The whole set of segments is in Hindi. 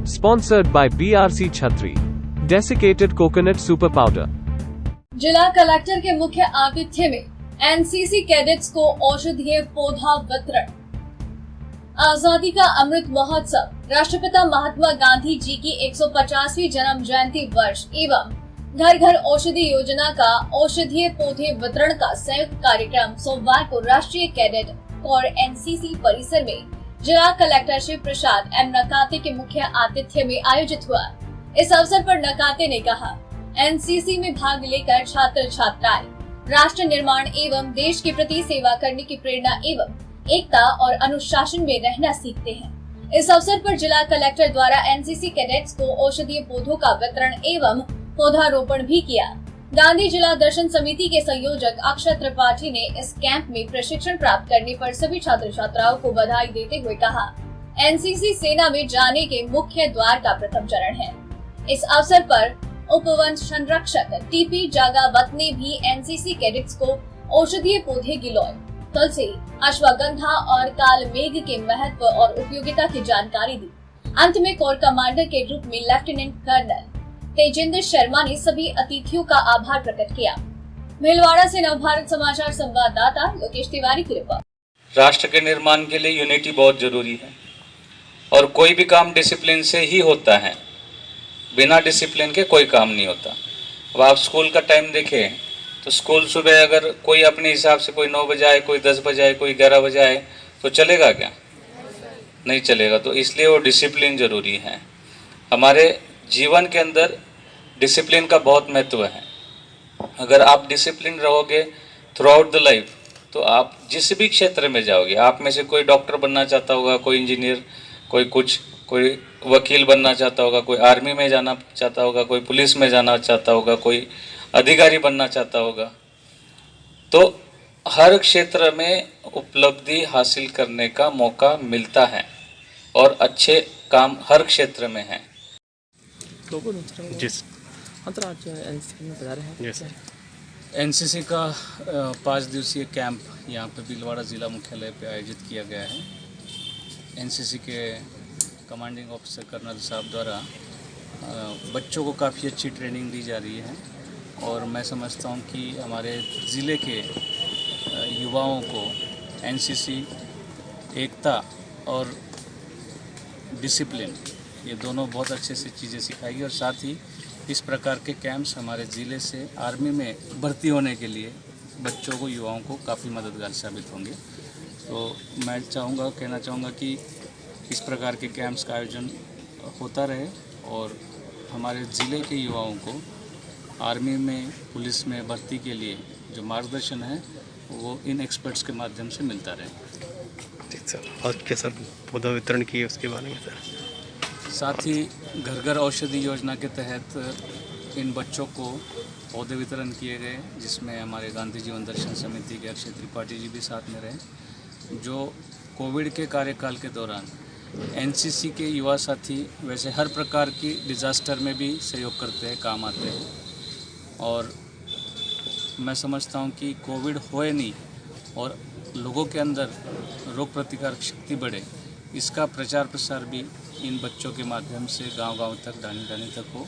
Sponsored by BRC Chhatri. Desiccated Coconut Super Powder. जिला कलेक्टर के मुख्य आतिथ्य में एनसीसी कैडेट्स को औषधीय पौधा वितरण। आजादी का अमृत महोत्सव राष्ट्रपिता महात्मा गांधी जी की 150वीं जन्म जयंती वर्ष एवं घर घर औषधि योजना का औषधीय पौधे वितरण का संयुक्त कार्यक्रम सोमवार को राष्ट्रीय कैडेट कोर एनसीसी परिसर में जिला कलेक्टर शिव प्रसाद एम नकाते के मुख्य आतिथ्य में आयोजित हुआ। इस अवसर पर नकाते ने कहा, एनसीसी में भाग लेकर छात्र छात्राएं राष्ट्र निर्माण एवं देश के प्रति सेवा करने की प्रेरणा एवं एकता और अनुशासन में रहना सीखते हैं। इस अवसर पर जिला कलेक्टर द्वारा एनसीसी कैडेट्स को औषधीय पौधों का वितरण एवं पौधारोपण भी किया। गांधी जिला दर्शन समिति के संयोजक अक्षय त्रिपाठी ने इस कैंप में प्रशिक्षण प्राप्त करने पर सभी छात्र छात्राओं को बधाई देते हुए कहा, एनसीसी सेना में जाने के मुख्य द्वार का प्रथम चरण है। इस अवसर पर उपवन संरक्षक टीपी जागावत ने भी एनसीसी कैडेट्स को औषधीय पौधे गिलोय, तुलसी, अश्वगंधा और काल मेघ के महत्व और उपयोगिता की जानकारी दी। अंत में कोर कमांडर के रूप में लेफ्टिनेंट कर्नल तेजेंद्र शर्मा ने सभी अतिथियों का आभार प्रकट किया। भीलवाड़ा से नवभारत समाचार संवाददाता लोकेश तिवारी की रिपोर्ट। राष्ट्र के निर्माण के लिए यूनिटी बहुत जरूरी है और कोई भी काम डिसिप्लिन से ही होता है। बिना डिसिप्लिन के कोई काम नहीं होता। अब आप स्कूल का टाइम देखें तो स्कूल सुबह अगर कोई अपने हिसाब से कोई 9 बजे आए, कोई 10 बजे आए, कोई 11 बजे आए तो चलेगा क्या? नहीं चलेगा। तो इसलिए वो डिसिप्लिन जरूरी है। हमारे जीवन के अंदर डिसिप्लिन का बहुत महत्व है। अगर आप डिसिप्लिन रहोगे थ्रू आउट द लाइफ तो आप जिस भी क्षेत्र में जाओगे, आप में से कोई डॉक्टर बनना चाहता होगा, कोई इंजीनियर, कोई वकील बनना चाहता होगा, कोई आर्मी में जाना चाहता होगा, कोई पुलिस में जाना चाहता होगा, कोई अधिकारी बनना चाहता होगा। तो हर क्षेत्र में उपलब्धि हासिल करने का मौका मिलता है और अच्छे काम हर क्षेत्र में हैं। जिस अंतर्राष्ट्रीय एनसीसी में बता रहे हैं, एनसीसी का 5 दिवसीय कैंप यहाँ पे भीलवाड़ा ज़िला मुख्यालय पे आयोजित किया गया है। एनसीसी के कमांडिंग ऑफिसर कर्नल साहब द्वारा बच्चों को काफ़ी अच्छी ट्रेनिंग दी जा रही है और मैं समझता हूँ कि हमारे ज़िले के युवाओं को एनसीसी एकता और डिसिप्लिन ये दोनों बहुत अच्छे से चीज़ें सिखाएगी और साथ ही इस प्रकार के कैंप्स हमारे ज़िले से आर्मी में भर्ती होने के लिए बच्चों को, युवाओं को काफ़ी मददगार साबित होंगे। तो मैं कहना चाहूँगा कि इस प्रकार के कैंप्स का आयोजन होता रहे और हमारे ज़िले के युवाओं को आर्मी में, पुलिस में भर्ती के लिए जो मार्गदर्शन है वो इन एक्सपर्ट्स के माध्यम से मिलता रहे। ठीक सर। और क्या सर पौधा वितरण किए उसके बारे में सर? साथ ही घर घर औषधि योजना के तहत इन बच्चों को पौधे वितरण किए गए, जिसमें हमारे गांधी जीवन दर्शन समिति के अक्षय त्रिपाठी जी भी साथ में रहे, जो कोविड के कार्यकाल के दौरान एनसीसी के युवा साथी वैसे हर प्रकार की डिज़ास्टर में भी सहयोग करते हैं, काम आते हैं। और मैं समझता हूँ कि कोविड होए नहीं और लोगों के अंदर रोग प्रतिकारक शक्ति बढ़े, इसका प्रचार प्रसार भी इन बच्चों के माध्यम से गांव-गांव तक, डानी तक हो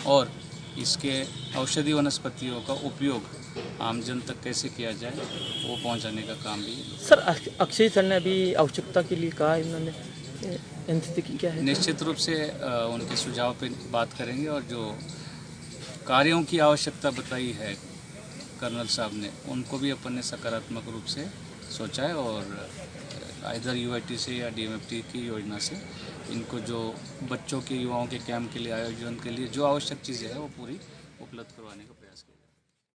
और इसके औषधि वनस्पतियों का उपयोग आम जन तक कैसे किया जाए वो पहुंचाने का काम भी। सर अक्षय सर ने अभी आवश्यकता के लिए कहा, इन्होंने एनसीसी की क्या है? निश्चित रूप से उनके सुझाव पे बात करेंगे और जो कार्यों की आवश्यकता बताई है कर्नल साहब ने, उनको भी अपन ने सकारात्मक रूप से सोचा है और इधर यूआईटी से या डीएमएफटी की योजना से इनको जो बच्चों के, युवाओं के कैंप के लिए, आयोजन के लिए जो आवश्यक चीज़ें हैं वो पूरी उपलब्ध करवाने का